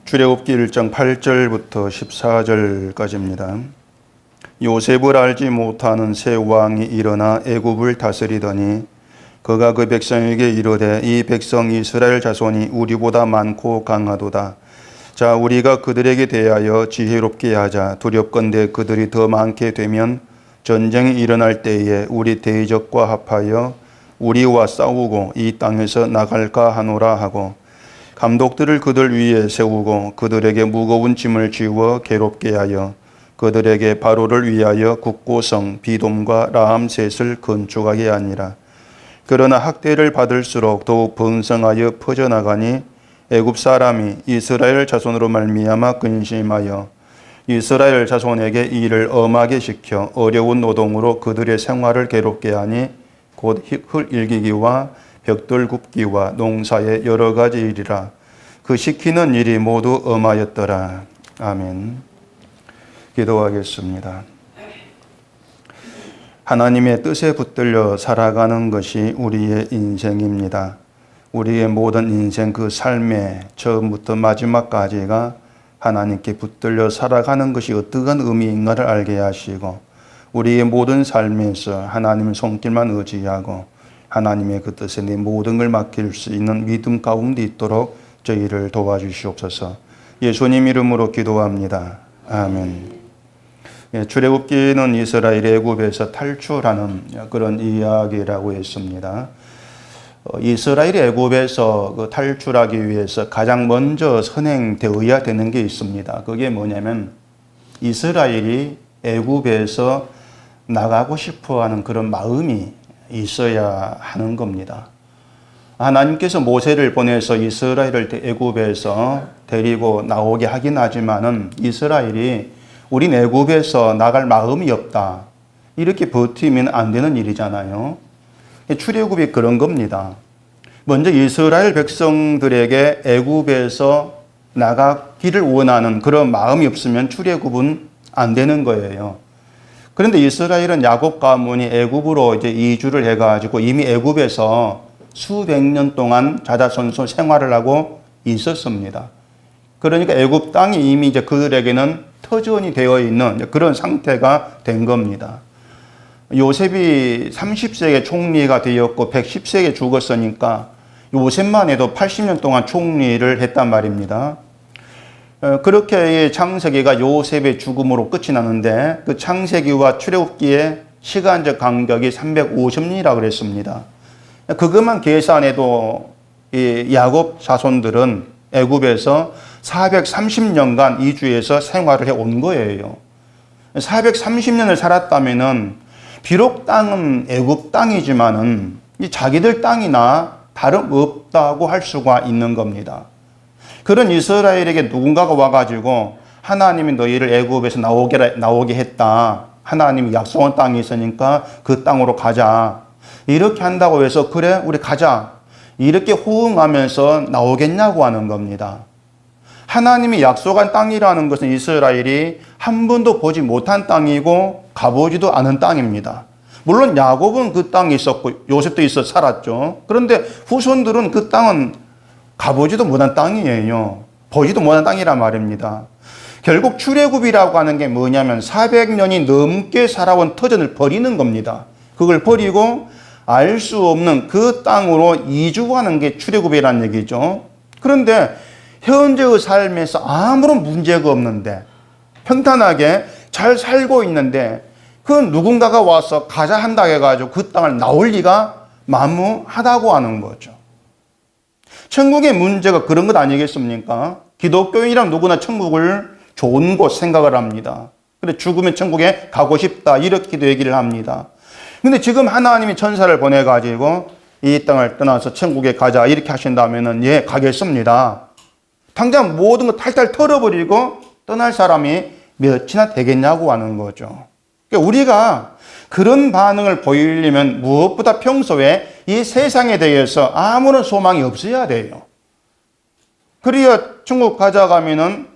출애굽기 1장 8절부터 14절까지입니다. 요셉을 알지 못하는 새 왕이 일어나 애굽을 다스리더니 그가 그 백성에게 이르되 이 백성 이스라엘 자손이 우리보다 많고 강하도다. 자, 우리가 그들에게 대하여 지혜롭게 하자. 두렵건대 그들이 더 많게 되면 전쟁이 일어날 때에 우리 대적과 합하여 우리와 싸우고 이 땅에서 나갈까 하노라 하고 감독들을 그들 위에 세우고 그들에게 무거운 짐을 지워 괴롭게 하여 그들에게 바로를 위하여 국고성 비돔과 라암셋을 건축하게 하니라. 그러나 학대를 받을수록 더욱 번성하여 퍼져나가니 애굽 사람이 이스라엘 자손으로 말미암아 근심하여 이스라엘 자손에게 일을 엄하게 시켜 어려운 노동으로 그들의 생활을 괴롭게 하니 곧 흙 일기기와 벽돌 굽기와 농사의 여러 가지 일이라. 그 시키는 일이 모두 엄하였더라. 아멘. 기도하겠습니다. 하나님의 뜻에 붙들려 살아가는 것이 우리의 인생입니다. 우리의 모든 인생 그 삶의 처음부터 마지막까지가 하나님께 붙들려 살아가는 것이 어떠한 의미인가를 알게 하시고 우리의 모든 삶에서 하나님의 손길만 의지하고 하나님의 그 뜻에 내 모든 걸 맡길 수 있는 믿음 가운데 있도록 저희를 도와주시옵소서. 예수님 이름으로 기도합니다. 아멘. 출애굽기는 이스라엘이 애굽에서 탈출하는 그런 이야기라고 했습니다. 이스라엘이 애굽에서 그 탈출하기 위해서 가장 먼저 선행되어야 되는 게 있습니다. 그게 뭐냐면 이스라엘이 애굽에서 나가고 싶어하는 그런 마음이 있어야 하는 겁니다. 하나님께서 모세를 보내서 이스라엘을 애굽에서 데리고 나오게 하긴 하지만은 이스라엘이 우린 애굽에서 나갈 마음이 없다. 이렇게 버티면 안 되는 일이잖아요. 출애굽이 그런 겁니다. 먼저 이스라엘 백성들에게 애굽에서 나가기를 원하는 그런 마음이 없으면 출애굽은 안 되는 거예요. 그런데 이스라엘은 야곱 가문이 애굽으로 이제 이주를 해가지고 이미 애굽에서 수백 년 동안 자자손손 생활을 하고 있었습니다. 그러니까 애굽 땅이 이미 이제 그들에게는 터전이 되어 있는 그런 상태가 된 겁니다. 요셉이 30세에 총리가 되었고 110세에 죽었으니까 요셉만 해도 80년 동안 총리를 했단 말입니다. 그렇게 창세기가 요셉의 죽음으로 끝이 나는데 그 창세기와 출애굽기의 시간적 간격이 350년이라고 그랬습니다. 그것만 계산해도 이 야곱 자손들은 애굽에서 430년간 이주해서 생활을 해온 거예요. 430년을 살았다면은 비록 땅은 애굽 땅이지만은 이 자기들 땅이나 다름없다고 할 수가 있는 겁니다. 그런 이스라엘에게 누군가가 와가지고 하나님이 너희를 애굽에서 나오게 했다. 하나님이 약속한 땅이 있으니까 그 땅으로 가자. 이렇게 한다고 해서 그래 우리 가자. 이렇게 호응하면서 나오겠냐고 하는 겁니다. 하나님이 약속한 땅이라는 것은 이스라엘이 한 번도 보지 못한 땅이고 가보지도 않은 땅입니다. 물론 야곱은 그 땅에 있었고 요셉도 있어 살았죠. 그런데 후손들은 그 땅은 가보지도 못한 땅이에요. 보지도 못한 땅이란 말입니다. 결국 출애굽이라고 하는 게 뭐냐면 400년이 넘게 살아온 터전을 버리는 겁니다. 그걸 버리고 알 수 없는 그 땅으로 이주하는 게 출애굽이라는 얘기죠. 그런데 현재의 삶에서 아무런 문제가 없는데 평탄하게 잘 살고 있는데 그 누군가가 와서 가자 한다 해가지고 그 땅을 나올 리가 만무하다고 하는 거죠. 천국의 문제가 그런 것 아니겠습니까? 기독교인이란 누구나 천국을 좋은 곳 생각을 합니다. 근데 죽으면 천국에 가고 싶다 이렇게도 얘기를 합니다. 근데 지금 하나님이 천사를 보내가지고 이 땅을 떠나서 천국에 가자 이렇게 하신다면은 예 가겠습니다. 당장 모든 거 탈탈 털어버리고 떠날 사람이 몇이나 되겠냐고 하는 거죠. 그러니까 우리가 그런 반응을 보이려면 무엇보다 평소에 이 세상에 대해서 아무런 소망이 없어야 돼요. 그래야 천국 가져가면은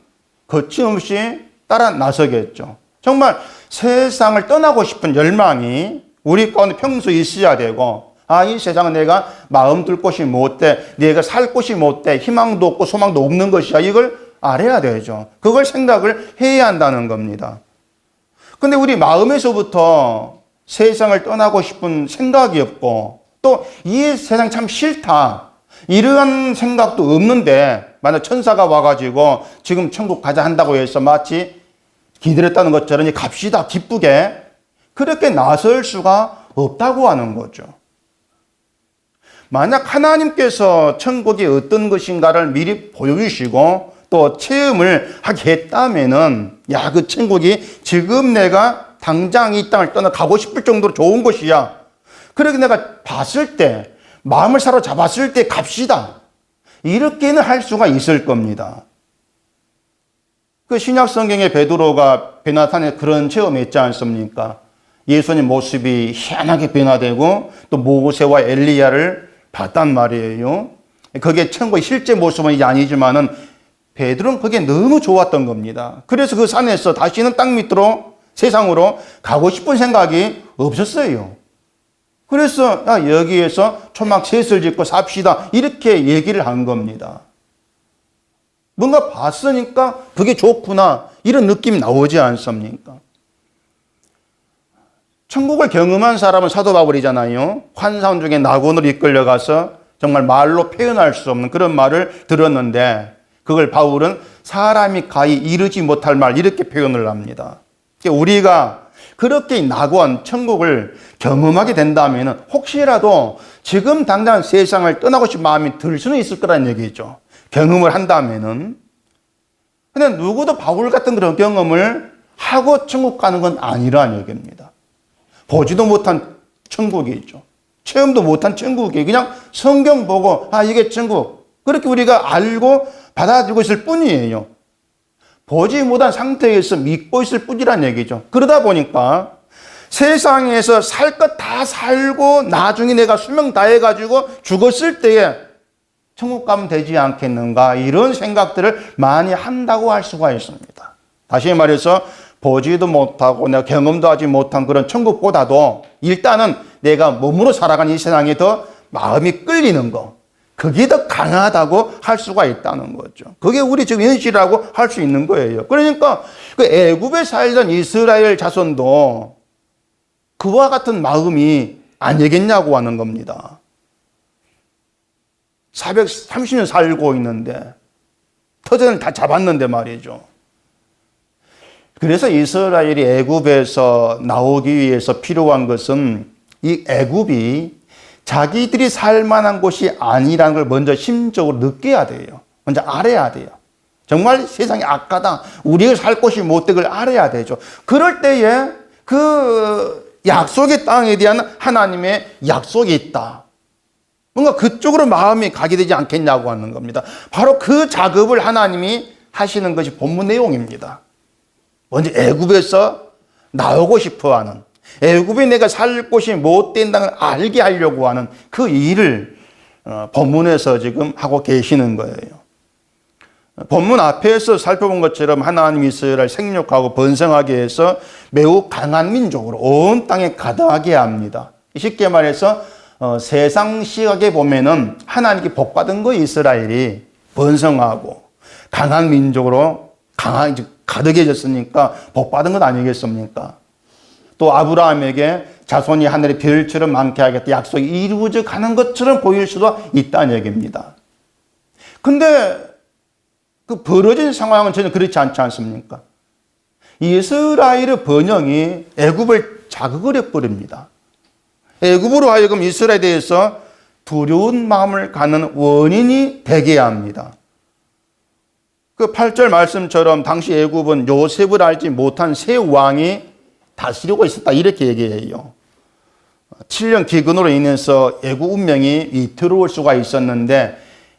거침없이 따라 나서겠죠. 정말 세상을 떠나고 싶은 열망이 우리 가운데 평소에 있어야 되고 이 세상은 내가 마음 둘 곳이 못 돼. 내가 살 곳이 못 돼. 희망도 없고 소망도 없는 것이야. 이걸 알아야 되죠. 그걸 생각을 해야 한다는 겁니다. 근데 우리 마음에서부터 세상을 떠나고 싶은 생각이 없고 또 이 세상 참 싫다 이러한 생각도 없는데 만약 천사가 와가지고 지금 천국 가자 한다고 해서 마치 기다렸다는 것처럼 이제 갑시다 기쁘게 그렇게 나설 수가 없다고 하는 거죠. 만약 하나님께서 천국이 어떤 것인가를 미리 보여주시고 또 체험을 하게 했다면은 야, 그 천국이 지금 내가 당장 이 땅을 떠나 가고 싶을 정도로 좋은 곳이야. 그렇게 내가 봤을 때 마음을 사로잡았을 때 갑시다. 이렇게는 할 수가 있을 겁니다. 그 신약 성경에 베드로가 베나탄에 그런 체험이 있지 않습니까? 예수님 모습이 희한하게 변화되고 또 모세와 엘리야를 봤단 말이에요. 그게 천국의 실제 모습은 이제 아니지만은 베드로는 그게 너무 좋았던 겁니다. 그래서 그 산에서 다시는 땅 밑으로 세상으로 가고 싶은 생각이 없었어요. 그래서 여기에서 초막 셋을 짓고 삽시다 이렇게 얘기를 한 겁니다. 뭔가 봤으니까 그게 좋구나 이런 느낌이 나오지 않습니까? 천국을 경험한 사람은 사도 바울이잖아요. 환상 중에 낙원으로 이끌려가서 정말 말로 표현할 수 없는 그런 말을 들었는데 그걸 바울은 사람이 가히 이르지 못할 말 이렇게 표현을 합니다. 우리가 그렇게 낙원, 천국을 경험하게 된다면 혹시라도 지금 당장 세상을 떠나고 싶은 마음이 들 수는 있을 거라는 얘기죠. 경험을 한다면은. 근데 누구도 바울 같은 그런 경험을 하고 천국 가는 건 아니라는 얘기입니다. 보지도 못한 천국이죠. 체험도 못한 천국이 그냥 성경 보고 이게 천국 그렇게 우리가 알고 받아들이고 있을 뿐이에요. 보지 못한 상태에서 믿고 있을 뿐이란 얘기죠. 그러다 보니까 세상에서 살 것 다 살고 나중에 내가 수명 다해가지고 죽었을 때에 천국 가면 되지 않겠는가 이런 생각들을 많이 한다고 할 수가 있습니다. 다시 말해서 보지도 못하고 내가 경험도 하지 못한 그런 천국보다도 일단은 내가 몸으로 살아가는 이 세상에 더 마음이 끌리는 거 그게 더 강하다고 할 수가 있다는 거죠. 그게 우리 지금 현실이라고 할 수 있는 거예요. 그러니까 그 애굽에 살던 이스라엘 자손도 그와 같은 마음이 아니겠냐고 하는 겁니다. 430년 살고 있는데 터전을 다 잡았는데 말이죠. 그래서 이스라엘이 애굽에서 나오기 위해서 필요한 것은 이 애굽이 자기들이 살 만한 곳이 아니라는 걸 먼저 심적으로 느껴야 돼요. 먼저 알아야 돼요. 정말 세상이 악하다. 우리가 살 곳이 못된 걸 알아야 되죠. 그럴 때에 그 약속의 땅에 대한 하나님의 약속이 있다. 뭔가 그쪽으로 마음이 가게 되지 않겠냐고 하는 겁니다. 바로 그 작업을 하나님이 하시는 것이 본문 내용입니다. 먼저 애굽에서 나오고 싶어하는 애굽에 내가 살 곳이 못 된다는 걸 알게 하려고 하는 그 일을 본문에서 지금 하고 계시는 거예요. 본문 앞에서 살펴본 것처럼 하나님 이스라엘 생육하고 번성하게 해서 매우 강한 민족으로 온 땅에 가득하게 합니다. 쉽게 말해서 세상 시각에 보면은 하나님께 복받은 거 이스라엘이 번성하고 강한 민족으로 가득해졌으니까 복받은 것 아니겠습니까? 또 아브라함에게 자손이 하늘의 별처럼 많게 하겠다 약속이 이루어져 가는 것처럼 보일 수도 있다는 얘기입니다. 근데 그 벌어진 상황은 전혀 그렇지 않지 않습니까? 이스라엘의 번영이 애굽을 자극을 해버립니다. 애굽으로 하여금 이스라엘에 대해서 두려운 마음을 갖는 원인이 되게 합니다. 그 8절 말씀처럼 당시 애굽은 요셉을 알지 못한 새 왕이 다스리고 있었다 이렇게 얘기해요. 7년 기근으로 인해서 애굽 운명이 위태로울 수가 있었는데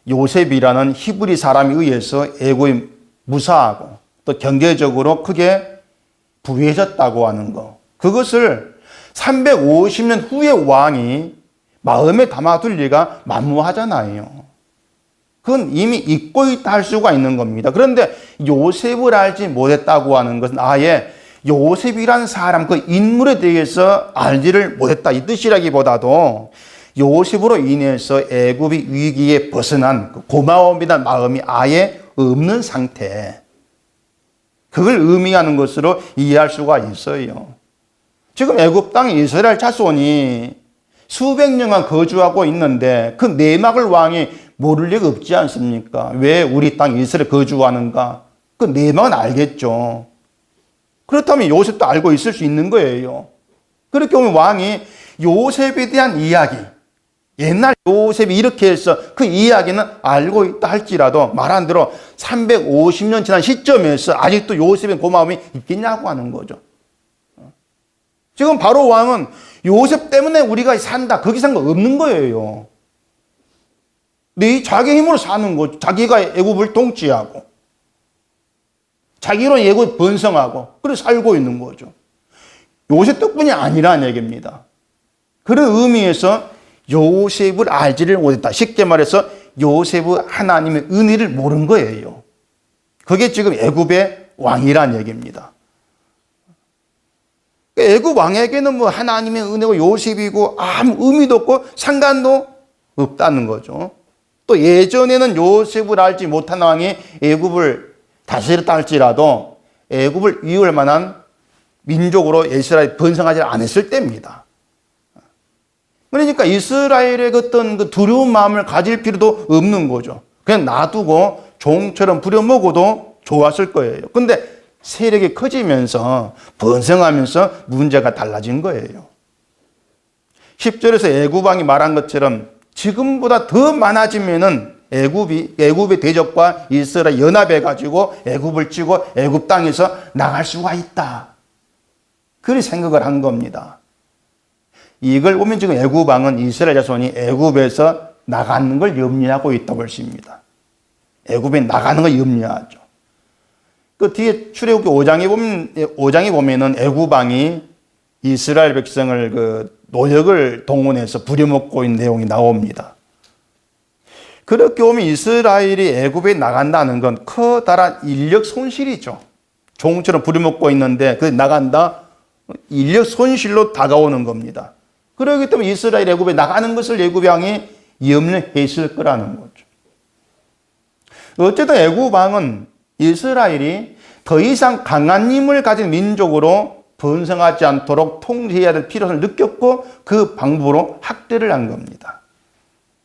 요셉이라는 히브리 사람에 의해서 애굽이 무사하고 또 경제적으로 크게 부유해졌다고 하는 거. 그것을 350년 후의 왕이 마음에 담아둘 리가 만무하잖아요. 그건 이미 잊고 있다 할 수가 있는 겁니다. 그런데 요셉을 알지 못했다고 하는 것은 아예 요셉이란 사람 그 인물에 대해서 알지를 못했다 이 뜻이라기보다도 요셉으로 인해서 애굽이 위기에 벗어난 그 고마움이란 마음이 아예 없는 상태. 그걸 의미하는 것으로 이해할 수가 있어요. 지금 애굽 땅에 이스라엘 자손이 수백 년간 거주하고 있는데 그 네막을 왕이 모를 리가 없지 않습니까? 왜 우리 땅 이스라엘 거주하는가? 그 네막은 알겠죠. 그렇다면 요셉도 알고 있을 수 있는 거예요. 그렇게 보면 왕이 요셉에 대한 이야기, 옛날 요셉이 이렇게 해서 그 이야기는 알고 있다 할지라도 말한 대로 350년 지난 시점에서 아직도 요셉의 고마움이 있겠냐고 하는 거죠. 지금 바로 왕은 요셉 때문에 우리가 산다. 거기 산 거 없는 거예요. 네 자기 힘으로 사는 거죠. 자기가 애굽을 통치하고 자기로 애굽 번성하고 그래서 살고 있는 거죠. 요셉 덕분이 아니라는 얘기입니다. 그런 의미에서 요셉을 알지를 못했다. 쉽게 말해서 요셉의 하나님의 은혜를 모른 거예요. 그게 지금 애굽의 왕이란 얘기입니다. 애굽 왕에게는 뭐 하나님의 은혜고 요셉이고 아무 의미도 없고 상관도 없다는 거죠. 또 예전에는 요셉을 알지 못한 왕이 애굽을 다스렸다 할지라도 애굽을 이을 만한 민족으로 이스라엘이 번성하지 않았을 때입니다. 그러니까 이스라엘의 어떤 그 두려운 마음을 가질 필요도 없는 거죠. 그냥 놔두고 종처럼 부려먹어도 좋았을 거예요. 근데 세력이 커지면서 번성하면서 문제가 달라진 거예요. 10절에서 애굽 왕이 말한 것처럼 지금보다 더 많아지면은 애굽의 대적과 이스라엘 연합해 가지고 애굽을 치고 애굽 땅에서 나갈 수가 있다. 그렇게 생각을 한 겁니다. 이걸 보면 지금 애굽 왕은 이스라엘 자손이 애굽에서 나가는 걸 염려하고 있다고 할 수 있습니다. 애굽에 나가는 걸 염려하죠. 그 뒤에 출애굽기 5장에 보면은 애굽 왕이 이스라엘 백성을 그 노역을 동원해서 부려먹고 있는 내용이 나옵니다. 그렇게 보면 이스라엘이 애굽에 나간다는 건 커다란 인력 손실이죠. 종처럼 부려먹고 있는데 그 나간다 인력 손실로 다가오는 겁니다. 그렇기 때문에 이스라엘 애굽에 나가는 것을 애굽 왕이 염려했을 거라는 거죠. 어쨌든 애굽 왕은 이스라엘이 더 이상 강한 힘을 가진 민족으로 번성하지 않도록 통제해야 될 필요성을 느꼈고 그 방법으로 학대를 한 겁니다.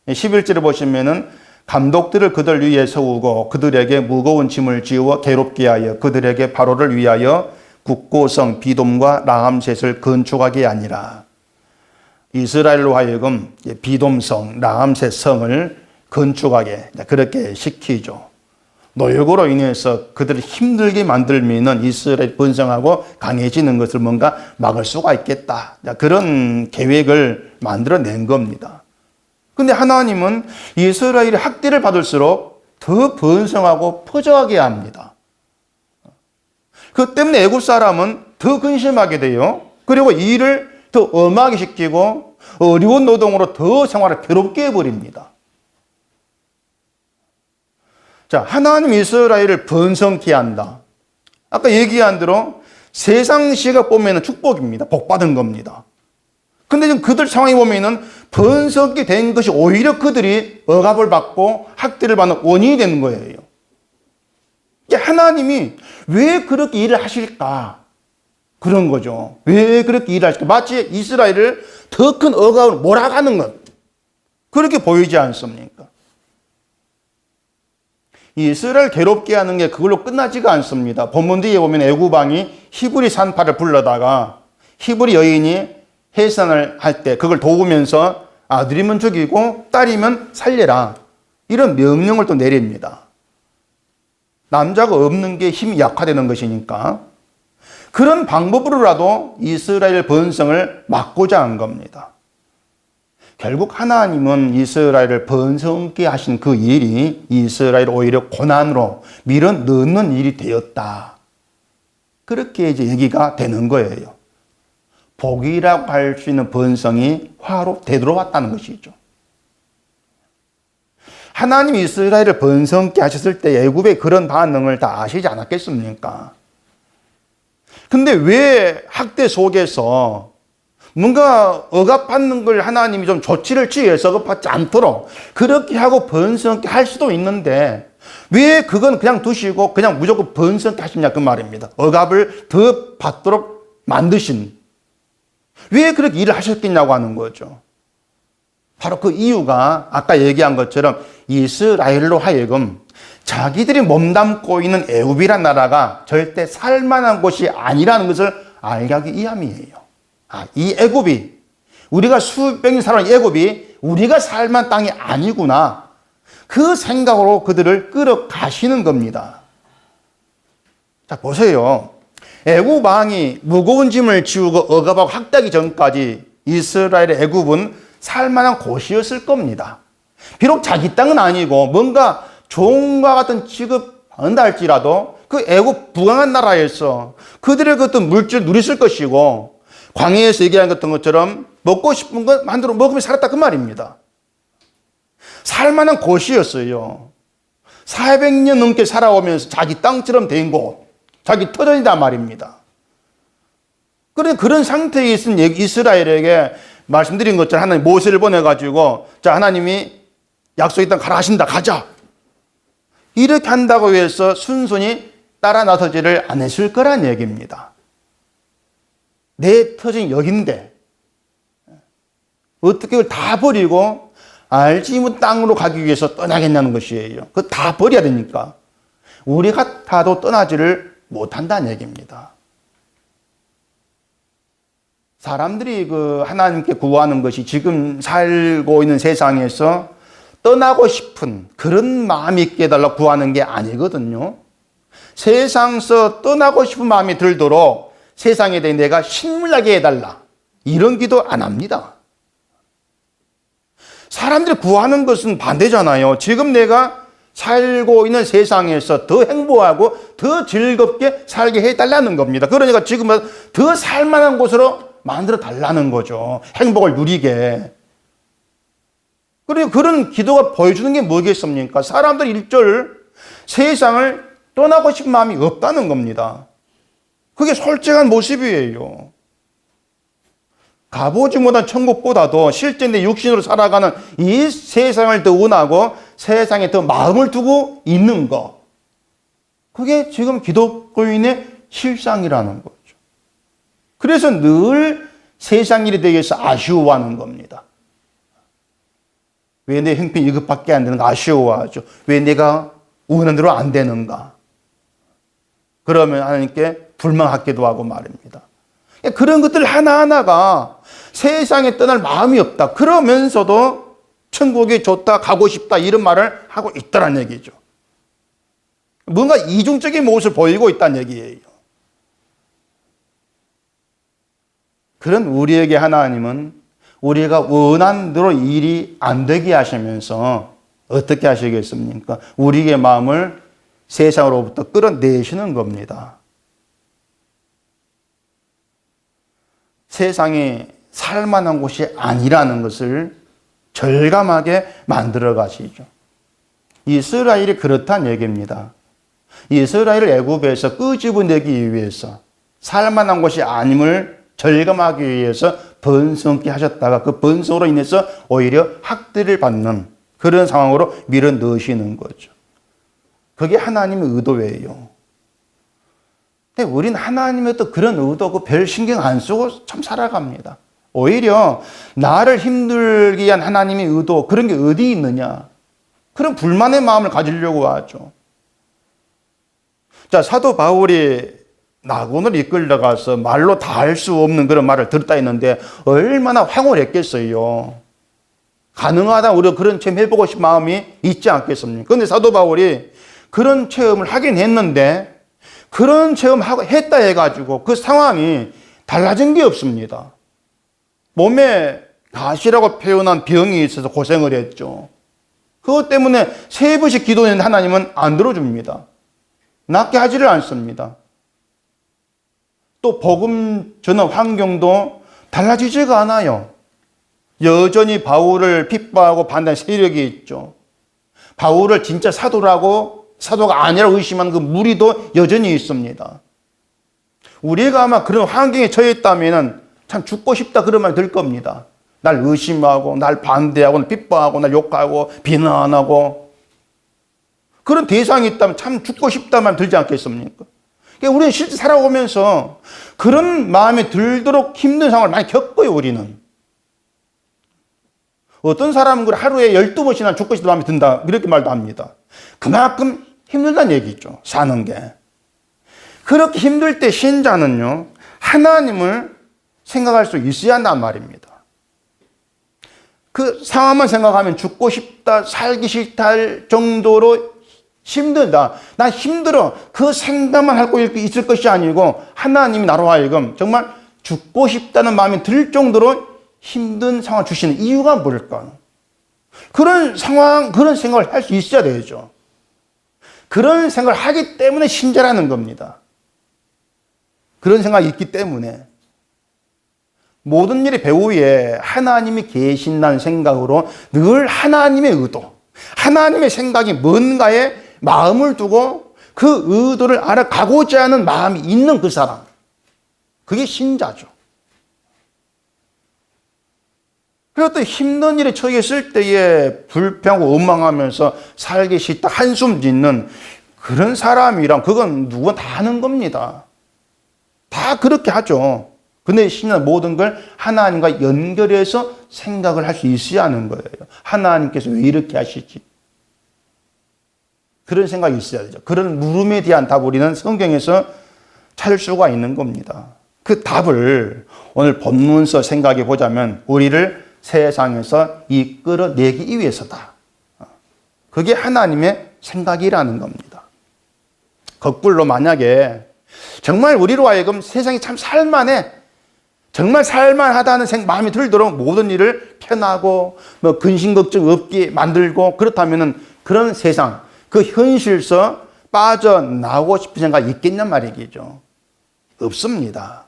11절을 보시면은 감독들을 그들 위에 세우고 그들에게 무거운 짐을 지워 괴롭게 하여 그들에게 바로를 위하여 국고성 비돔과 라암셋을 건축하게 하니라. 이스라엘로 하여금 비돔성, 라암셋 성을 건축하게 그렇게 시키죠. 노역으로 인해서 그들을 힘들게 만들면은 이스라엘 번성하고 강해지는 것을 뭔가 막을 수가 있겠다. 그런 계획을 만들어낸 겁니다. 근데 하나님은 이스라엘이 학대를 받을수록 더 번성하고 퍼져가게 합니다. 그 때문에 애굽 사람은 더 근심하게 돼요. 그리고 일을 더 엄하게 시키고 어려운 노동으로 더 생활을 괴롭게 해버립니다. 자, 하나님 이스라엘을 번성케 한다. 아까 얘기한 대로 세상 시각 보면 축복입니다. 복받은 겁니다. 근데 지금 그들 상황에 보면은 번성케 된 것이 오히려 그들이 억압을 받고 학대를 받는 원인이 되는 거예요. 하나님이 왜 그렇게 일을 하실까? 그런 거죠. 왜 그렇게 일을 하실까? 마치 이스라엘을 더 큰 억압으로 몰아가는 것. 그렇게 보이지 않습니까? 이스라엘 괴롭게 하는 게 그걸로 끝나지가 않습니다. 본문 뒤에 보면 애굽 왕이 히브리 산파를 불러다가 히브리 여인이 해산을 할 때 그걸 도우면서 아들이면 죽이고 딸이면 살려라. 이런 명령을 또 내립니다. 남자가 없는 게 힘이 약화되는 것이니까 그런 방법으로라도 이스라엘 번성을 막고자 한 겁니다. 결국 하나님은 이스라엘을 번성케 하신 그 일이 이스라엘을 오히려 고난으로 밀어 넣는 일이 되었다. 그렇게 이제 얘기가 되는 거예요. 복이라고 할 수 있는 번성이 화로 되돌아왔다는 것이죠. 하나님이 이스라엘을 번성케 하셨을 때 애굽의 그런 반응을 다 아시지 않았겠습니까? 근데 왜 학대 속에서 뭔가 억압받는 걸 하나님이 좀 조치를 취해서 억압받지 않도록 그렇게 하고 번성케 할 수도 있는데 왜 그건 그냥 두시고 그냥 무조건 번성케 하시냐 그 말입니다. 억압을 더 받도록 만드신, 왜 그렇게 일을 하셨겠냐고 하는 거죠. 바로 그 이유가 아까 얘기한 것처럼 이스라엘로 하여금 자기들이 몸담고 있는 애굽이란 나라가 절대 살만한 곳이 아니라는 것을 알게 하기 위함이에요. 이 애굽이, 우리가 수백 년 살아온 애굽이 우리가 살만한 땅이 아니구나, 그 생각으로 그들을 끌어가시는 겁니다. 자, 보세요. 애굽 왕이 무거운 짐을 지우고 억압하고 학대하기 전까지 이스라엘의 애굽은 살만한 곳이었을 겁니다. 비록 자기 땅은 아니고 뭔가 종과 같은 취급한다 할지라도 그 애굽 부강한 나라에서 그들의 그 어떤 물질을 누렸을 것이고, 광야에서 얘기한 것처럼 먹고 싶은 것 만들어 먹으며 살았다 그 말입니다. 살만한 곳이었어요. 400년 넘게 살아오면서 자기 땅처럼 된 곳, 자기 터전이다 말입니다. 그런데 그런 상태에 있은 이스라엘에게 말씀드린 것처럼 하나님 모세를 보내가지고, 자, 하나님이 약속의 땅 가라 하신다, 가자, 이렇게 한다고 해서 순순히 따라 나서지를 않으실 거란 얘기입니다. 내 터전이 여긴데 어떻게 그걸 다 버리고 알지 못한 땅으로 가기 위해서 떠나겠냐는 것이에요. 그거 다 버려야 되니까 우리 같아도 떠나지를 못한다는 얘기입니다. 사람들이 그 하나님께 구하는 것이 지금 살고 있는 세상에서 떠나고 싶은 그런 마음이 있게 해달라고 구하는 게 아니거든요. 세상에서 떠나고 싶은 마음이 들도록 세상에 대해 내가 신물나게 해달라, 이런 기도 안 합니다. 사람들이 구하는 것은 반대잖아요. 지금 내가 살고 있는 세상에서 더 행복하고 더 즐겁게 살게 해달라는 겁니다. 그러니까 지금은 더 살만한 곳으로 만들어 달라는 거죠. 행복을 누리게. 그리고 그런 기도가 보여주는 게 뭐겠습니까? 사람들 일절 세상을 떠나고 싶은 마음이 없다는 겁니다. 그게 솔직한 모습이에요. 가보지 못한 천국보다도 실제 내 육신으로 살아가는 이 세상을 더 원하고 세상에 더 마음을 두고 있는 것, 그게 지금 기독교인의 실상이라는 거죠. 그래서 늘 세상 일에 대해서 아쉬워하는 겁니다. 왜 내 형편이 이것밖에 안 되는가 아쉬워하죠. 왜 내가 원하는 대로 안 되는가. 그러면 하나님께 불만하기도 하고 말입니다. 그런 것들 하나하나가 세상에 떠날 마음이 없다, 그러면서도 천국이 좋다, 가고 싶다, 이런 말을 하고 있다는 얘기죠. 뭔가 이중적인 모습을 보이고 있다는 얘기예요. 그런 우리에게 하나님은 우리가 원하는 대로 일이 안 되게 하시면서 어떻게 하시겠습니까? 우리의 마음을 세상으로부터 끌어내시는 겁니다. 세상이 살만한 곳이 아니라는 것을 절감하게 만들어 가시죠. 이스라엘이 그렇다는 얘기입니다. 이스라엘을 애굽에서 끄집어내기 위해서 살만한 곳이 아님을 절감하기 위해서 번성케 하셨다가 그 번성으로 인해서 오히려 학대를 받는 그런 상황으로 밀어 넣으시는 거죠. 그게 하나님의 의도예요. 근데 우린 하나님의 또 그런 의도 별 신경 안 쓰고 참 살아갑니다. 오히려 나를 힘들게 한 하나님의 의도, 그런 게 어디 있느냐, 그런 불만의 마음을 가지려고 하죠. 자, 사도 바울이 낙원을 이끌려가서 말로 다 할 수 없는 그런 말을 들었다 했는데 얼마나 황홀했겠어요. 가능하다 우리가 그런 체험 해보고 싶은 마음이 있지 않겠습니까? 그런데 사도 바울이 그런 체험을 하긴 했는데 그런 체험하고 했다 해가지고 그 상황이 달라진 게 없습니다. 몸에 가시라고 표현한 병이 있어서 고생을 했죠. 그것 때문에 3번씩 기도했는데 하나님은 안 들어줍니다. 낫게 하지를 않습니다. 또 복음 전한 환경도 달라지지가 않아요. 여전히 바울을 핍박하고 반대하는 세력이 있죠. 바울을 진짜 사도라고 사도가 아니라고 의심하는 그 무리도 여전히 있습니다. 우리가 아마 그런 환경에 처해 있다면 참 죽고 싶다 그런 말이 들 겁니다. 날 의심하고 날 반대하고 날 핍박하고 날 욕하고 비난하고 그런 대상이 있다면 참 죽고 싶다만 들지 않겠습니까? 그러니까 우리는 실제 살아오면서 그런 마음이 들도록 힘든 상황을 많이 겪어요, 우리는. 어떤 사람은 하루에 12번씩이나 죽고 싶다 마음이 든다, 이렇게 말도 합니다. 그만큼 힘들다는 얘기죠, 사는 게. 그렇게 힘들 때 신자는요, 하나님을 생각할 수 있어야 한단 말입니다. 그 상황만 생각하면 죽고 싶다, 살기 싫다 할 정도로 힘들다, 난 힘들어, 그 생각만 하고 있을 것이 아니고 하나님이 나로 하여금 정말 죽고 싶다는 마음이 들 정도로 힘든 상황을 주시는 이유가 뭘까? 그런 상황, 그런 생각을 할 수 있어야 되죠. 그런 생각을 하기 때문에 신자라는 겁니다. 그런 생각이 있기 때문에 모든 일의 배후에 하나님이 계신다는 생각으로 늘 하나님의 의도, 하나님의 생각이 뭔가에 마음을 두고 그 의도를 알아가고자 하는 마음이 있는 그 사람, 그게 신자죠. 그리고 또 힘든 일에 처했을 때에 불평하고 원망하면서 살기 싫다 한숨 짓는 그런 사람이랑 그건 누구나 다 하는 겁니다. 다 그렇게 하죠. 근데 신은 모든 걸 하나님과 연결해서 생각을 할 수 있어야 하는 거예요. 하나님께서 왜 이렇게 하시지? 그런 생각이 있어야 되죠. 그런 물음에 대한 답을 우리는 성경에서 찾을 수가 있는 겁니다. 그 답을 오늘 본문서 생각해 보자면 우리를 세상에서 이끌어내기 위해서다. 그게 하나님의 생각이라는 겁니다. 거꾸로 만약에 정말 우리로 하여금 세상이 참 살만해, 정말 살만하다는 마음이 들도록 모든 일을 편하고 근심 걱정 없게 만들고 그렇다면 그런 세상, 그 현실에서 빠져나오고 싶은 생각이 있겠냔 말이죠. 없습니다.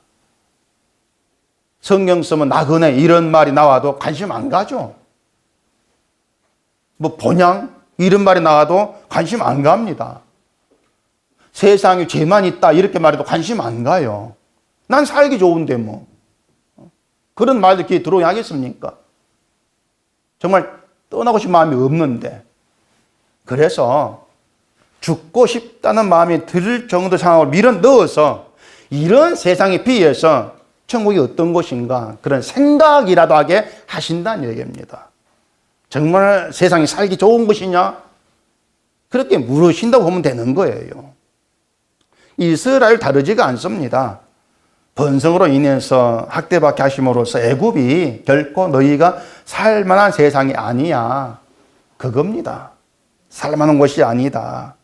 성경 쓰면 나그네 이런 말이 나와도 관심 안 가죠. 본향 이런 말이 나와도 관심 안 갑니다. 세상에 죄만 있다 이렇게 말해도 관심 안 가요. 난 살기 좋은데 뭐. 그런 말도 귀에 들어오게 하겠습니까? 정말 떠나고 싶은 마음이 없는데. 그래서 죽고 싶다는 마음이 들 정도 상황을 밀어 넣어서 이런 세상에 비해서 천국이 어떤 곳인가 그런 생각이라도 하게 하신다는 얘기입니다. 정말 세상이 살기 좋은 곳이냐? 그렇게 물으신다고 보면 되는 거예요. 이스라엘 다르지가 않습니다. 번성으로 인해서 학대받게 하심으로써 애굽이 결코 너희가 살만한 세상이 아니야. 그겁니다. 살만한 곳이 아니다.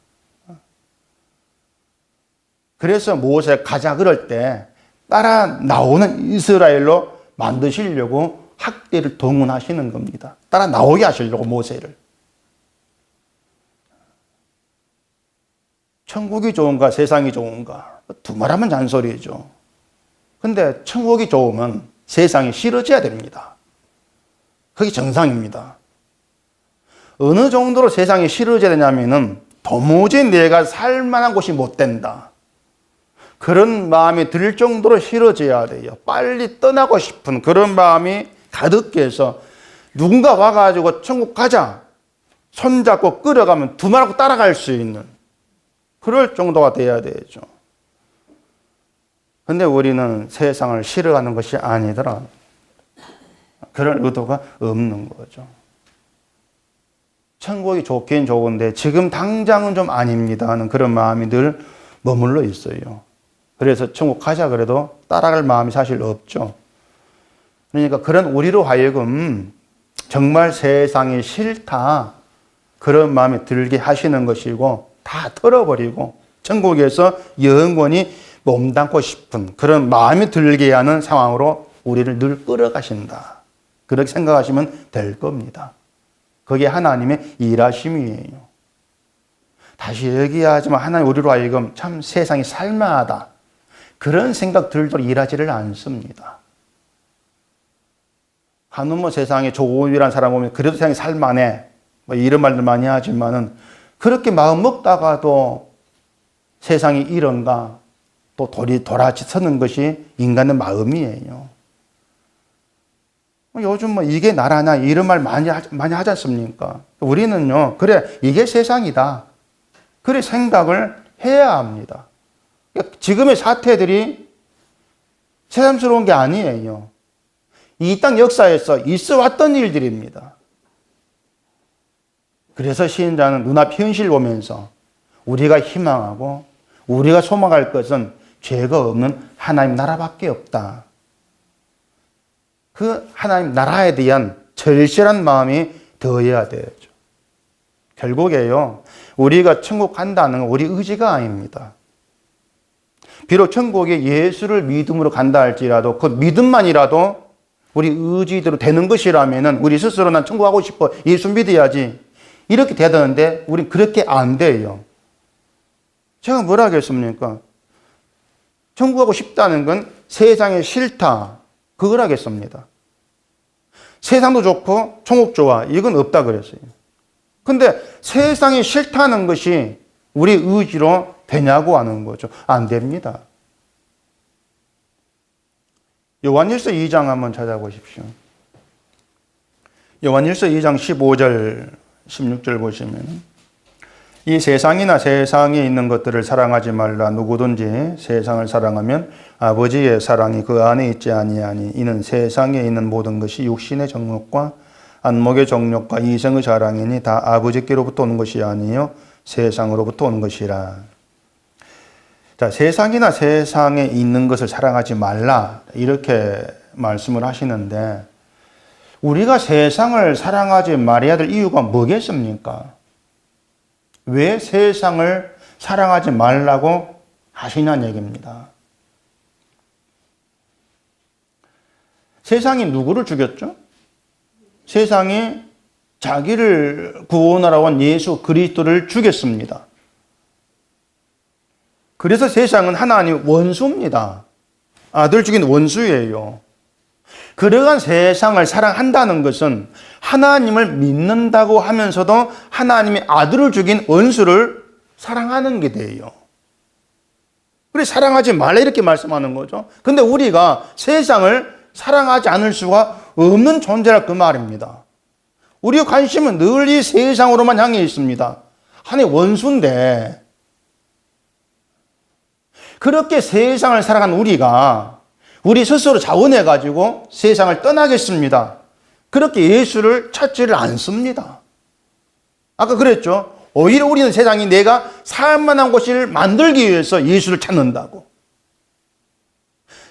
그래서 모세 가자 그럴 때 따라 나오는 이스라엘로 만드시려고 학대를 동원하시는 겁니다. 따라 나오게 하시려고 모세를. 천국이 좋은가 세상이 좋은가 두말하면 잔소리죠. 근데 천국이 좋으면 세상이 싫어져야 됩니다. 그게 정상입니다. 어느 정도로 세상이 싫어져야 되냐면은 도무지 내가 살만한 곳이 못 된다. 그런 마음이 들 정도로 싫어져야 돼요. 빨리 떠나고 싶은 그런 마음이 가득해서 누군가 와가지고 천국 가자 손잡고 끌어가면 두말하고 따라갈 수 있는 그럴 정도가 돼야 되죠. 근데 우리는 세상을 싫어하는 것이 아니더라. 그럴 의도가 없는 거죠. 천국이 좋긴 좋은데 지금 당장은 좀 아닙니다 하는 그런 마음이 늘 머물러 있어요. 그래서 천국 가자 그래도 따라갈 마음이 사실 없죠. 그러니까 그런 우리로 하여금 정말 세상이 싫다 그런 마음이 들게 하시는 것이고 다 털어버리고 천국에서 영원히 몸담고 싶은 그런 마음이 들게 하는 상황으로 우리를 늘 끌어가신다. 그렇게 생각하시면 될 겁니다. 그게 하나님의 일하심이에요. 다시 얘기하지만 하나님 우리로 하여금 참 세상이 살만하다. 그런 생각 들도록 일하지를 않습니다. 한번 세상에 좋은이라는 사람 보면 그래도 세상이 살만해. 이런 말들 많이 하지만은 그렇게 마음 먹다가도 세상이 이런가 또 돌아서는 것이 인간의 마음이에요. 요즘 이게 나라냐 이런 말 많이 하지 않습니까? 우리는요, 그래, 이게 세상이다. 그래 생각을 해야 합니다. 그러니까 지금의 사태들이 새삼스러운 게 아니에요. 이 땅 역사에서 있어 왔던 일들입니다. 그래서 시인자는 눈앞 현실 보면서 우리가 희망하고 우리가 소망할 것은 죄가 없는 하나님 나라밖에 없다. 그 하나님 나라에 대한 절실한 마음이 더해야 되죠. 결국에요, 우리가 천국 간다는 건 우리 의지가 아닙니다. 비록 천국에 예수를 믿음으로 간다 할지라도 그 믿음만이라도 우리 의지대로 되는 것이라면 우리 스스로 난 천국 가고 싶어, 예수 믿어야지, 이렇게 되던데 우린 그렇게 안 돼요. 제가 뭐라 하겠습니까? 천국 가고 싶다는 건 세상에 싫다, 그걸 하겠습니다. 세상도 좋고 천국 좋아, 이건 없다 그랬어요. 근데 세상이 싫다는 것이 우리 의지로 되냐고 하는 거죠. 안 됩니다. 요한일서 2장 한번 찾아보십시오. 요한일서 2장 15절 16절 보시면, 이 세상이나 세상에 있는 것들을 사랑하지 말라. 누구든지 세상을 사랑하면 아버지의 사랑이 그 안에 있지 아니하니 이는 세상에 있는 모든 것이 육신의 정욕과 안목의 정욕과 이생의 자랑이니 다 아버지께로부터 오는 것이 아니요 세상으로부터 오는 것이라. 자, 세상이나 세상에 있는 것을 사랑하지 말라, 이렇게 말씀을 하시는데, 우리가 세상을 사랑하지 말아야 될 이유가 뭐겠습니까? 왜 세상을 사랑하지 말라고 하시냐는 얘기입니다. 세상이 누구를 죽였죠? 세상이 자기를 구원하러 온 예수 그리스도를 죽였습니다. 그래서 세상은 하나님 원수입니다. 아들 죽인 원수예요. 그러한 세상을 사랑한다는 것은 하나님을 믿는다고 하면서도 하나님의 아들을 죽인 원수를 사랑하는 게 돼요. 그래 사랑하지 말라 이렇게 말씀하는 거죠. 근데 우리가 세상을 사랑하지 않을 수가 없는 존재라 그 말입니다. 우리의 관심은 늘 이 세상으로만 향해 있습니다. 하나님의 원수인데, 그렇게 세상을 살아간 우리가 우리 스스로 자원해가지고 세상을 떠나겠습니다. 그렇게 예수를 찾지를 않습니다. 아까 그랬죠. 오히려 우리는 세상이 내가 살만한 곳을 만들기 위해서 예수를 찾는다고.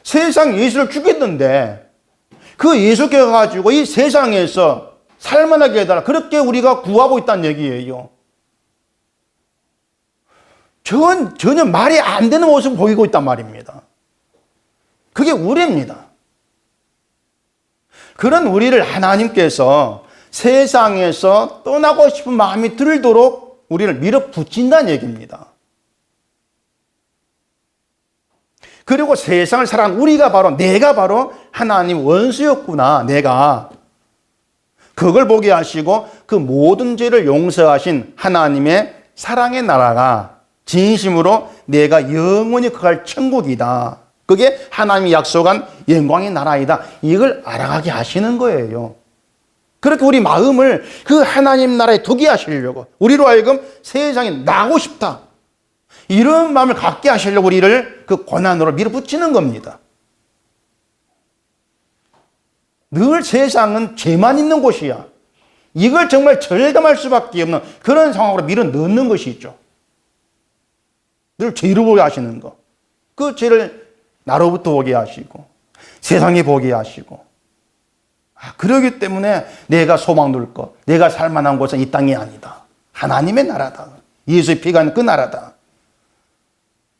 세상 예수를 죽였는데 그 예수께 가지고 이 세상에서 살만하게 해달라, 그렇게 우리가 구하고 있다는 얘기예요. 전혀 말이 안 되는 모습을 보이고 있단 말입니다. 그게 우리입니다. 그런 우리를 하나님께서 세상에서 떠나고 싶은 마음이 들도록 우리를 밀어붙인다는 얘기입니다. 그리고 세상을 살아간 우리가 내가 바로 하나님 원수였구나, 내가. 그걸 보게 하시고 그 모든 죄를 용서하신 하나님의 사랑의 나라가 진심으로 내가 영원히 거할 천국이다. 그게 하나님이 약속한 영광의 나라이다. 이걸 알아가게 하시는 거예요. 그렇게 우리 마음을 그 하나님 나라에 두게 하시려고, 우리로 하여금 세상에 나가고 싶다, 이런 마음을 갖게 하시려고 우리를 그 고난으로 밀어붙이는 겁니다. 늘 세상은 죄만 있는 곳이야. 이걸 정말 절감할 수밖에 없는 그런 상황으로 밀어넣는 것이죠. 늘 죄로 보게 하시는 거. 그 죄를 나로부터 보게 하시고 세상에 보게 하시고, 그러기 때문에 내가 소망 둘 것, 내가 살만한 곳은 이 땅이 아니다. 하나님의 나라다. 예수의 피가 있는 그 나라다.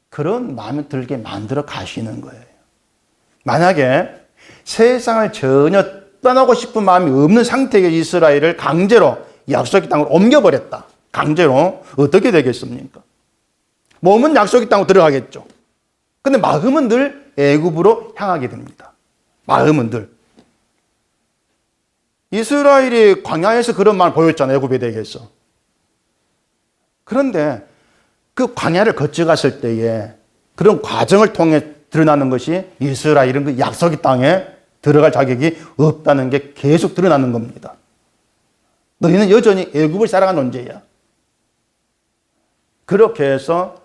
그런 마음이 들게 만들어 가시는 거예요. 만약에 세상을 전혀 떠나고 싶은 마음이 없는 상태의 이스라엘을 강제로 약속의 땅으로 옮겨버렸다. 강제로 어떻게 되겠습니까? 몸은 약속의 땅으로 들어가겠죠. 근데 마음은 늘 애굽으로 향하게 됩니다. 마음은 늘. 이스라엘이 광야에서 그런 말을 보였잖아요. 애굽에 대해서. 그런데 그 광야를 거쳐갔을 때에 그런 과정을 통해 드러나는 것이 이스라엘은 그 약속의 땅에 들어갈 자격이 없다는 게 계속 드러나는 겁니다. 너희는 여전히 애굽을 살아간 존재야. 그렇게 해서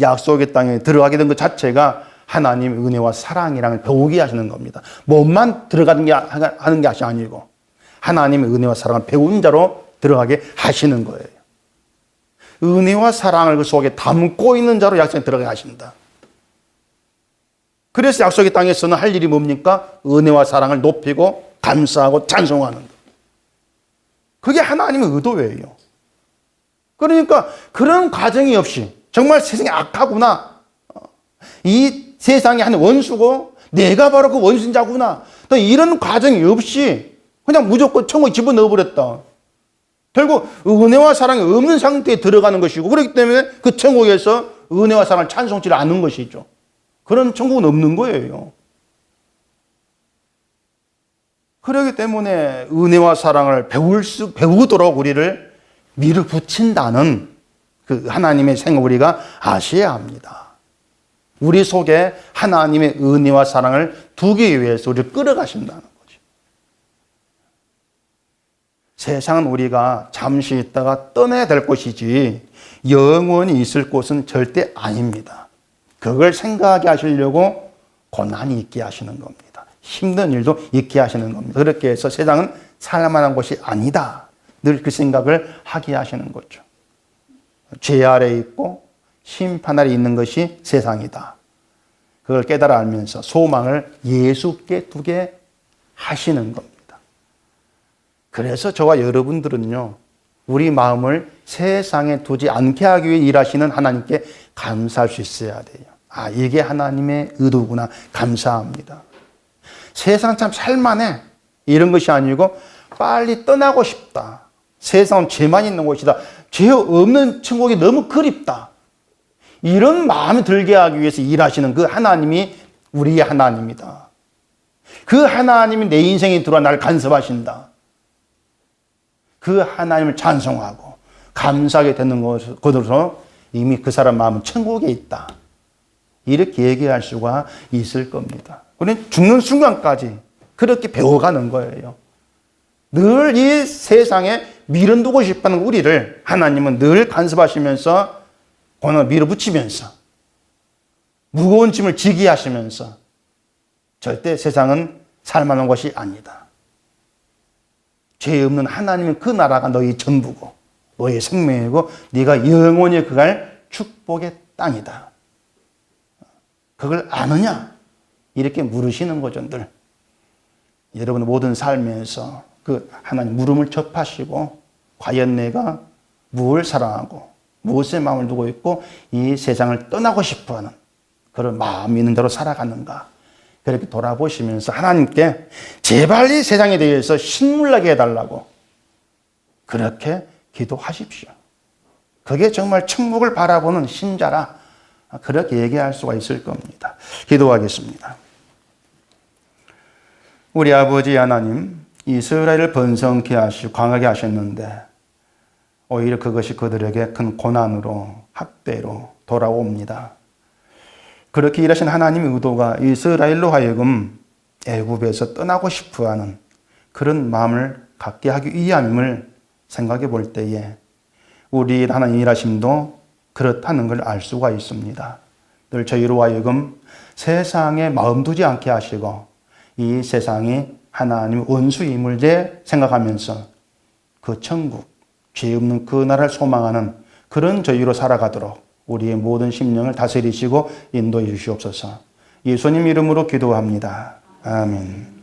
약속의 땅에 들어가게 된 것 자체가 하나님의 은혜와 사랑이랑을 배우게 하시는 겁니다. 몸만 들어가는 게 하는 게 아니고 하나님의 은혜와 사랑을 배운 자로 들어가게 하시는 거예요. 은혜와 사랑을 그 속에 담고 있는 자로 약속에 들어가게 하신다. 그래서 약속의 땅에서는 할 일이 뭡니까? 은혜와 사랑을 높이고 감사하고 찬송하는 것. 그게 하나님의 의도예요. 그러니까 그런 과정이 없이 정말 세상이 악하구나. 이 세상이 한 원수고 내가 바로 그 원수인 자구나. 또 이런 과정이 없이 그냥 무조건 천국에 집어넣어버렸다. 결국 은혜와 사랑이 없는 상태에 들어가는 것이고 그렇기 때문에 그 천국에서 은혜와 사랑을 찬송치 않는 것이죠. 그런 천국은 없는 거예요. 그렇기 때문에 은혜와 사랑을 배우도록 우리를 밀어붙인다는 그 하나님의 생각을 우리가 아셔야 합니다. 우리 속에 하나님의 은혜와 사랑을 두기 위해서 우리를 끌어가신다는 거죠. 세상은 우리가 잠시 있다가 떠나야 될 곳이지 영원히 있을 곳은 절대 아닙니다. 그걸 생각하게 하시려고 고난이 있게 하시는 겁니다. 힘든 일도 있게 하시는 겁니다. 그렇게 해서 세상은 살만한 곳이 아니다. 늘 그 생각을 하게 하시는 거죠. 죄 아래에 있고 심판 아래에 있는 것이 세상이다. 그걸 깨달아 알면서 소망을 예수께 두게 하시는 겁니다. 그래서 저와 여러분들은요, 우리 마음을 세상에 두지 않게 하기 위해 일하시는 하나님께 감사할 수 있어야 돼요. 아, 이게 하나님의 의도구나. 감사합니다. 세상 참 살만해. 이런 것이 아니고 빨리 떠나고 싶다. 세상은 죄만 있는 곳이다. 죄 없는 천국이 너무 그립다. 이런 마음이 들게 하기 위해서 일하시는 그 하나님이 우리의 하나님이다. 그 하나님이 내 인생에 들어와 나를 간섭하신다. 그 하나님을 찬송하고 감사하게 되는 것으로 이미 그 사람 마음은 천국에 있다. 이렇게 얘기할 수가 있을 겁니다. 우리는 죽는 순간까지 그렇게 배워가는 거예요. 늘 이 세상에 밀어두고 싶어하는 우리를 하나님은 늘 간섭하시면서 고난을 밀어붙이면서 무거운 짐을 지게 하시면서 절대 세상은 살만한 것이 아니다. 죄 없는 하나님은 그 나라가 너희 전부고 너희 생명이고 네가 영원히 그갈 축복의 땅이다. 그걸 아느냐? 이렇게 물으시는 거죠, 늘. 여러분의 모든 삶에서 그 하나님 물음을 접하시고 과연 내가 무엇을 사랑하고 무엇에 마음을 두고 있고 이 세상을 떠나고 싶어하는 그런 마음이 있는 대로 살아가는가. 그렇게 돌아보시면서 하나님께 제발 이 세상에 대해서 신물나게 해달라고 그렇게 기도하십시오. 그게 정말 천국을 바라보는 신자라 그렇게 얘기할 수가 있을 겁니다. 기도하겠습니다. 우리 아버지 하나님, 이스라엘을 번성케 하시고 강하게 하셨는데 오히려 그것이 그들에게 큰 고난으로 학대로 돌아옵니다. 그렇게 일하신 하나님의 의도가 이스라엘로 하여금 애굽에서 떠나고 싶어하는 그런 마음을 갖게 하기 위함을 생각해 볼 때에 우리 하나님 일하심도 그렇다는 걸 알 수가 있습니다. 늘 저희로 하여금 세상에 마음 두지 않게 하시고 이 세상이 하나님의 원수임을 생각하면서 그 천국, 죄 없는 그 나라를 소망하는 그런 저희로 살아가도록 우리의 모든 심령을 다스리시고 인도해 주시옵소서. 예수님 이름으로 기도합니다. 아멘.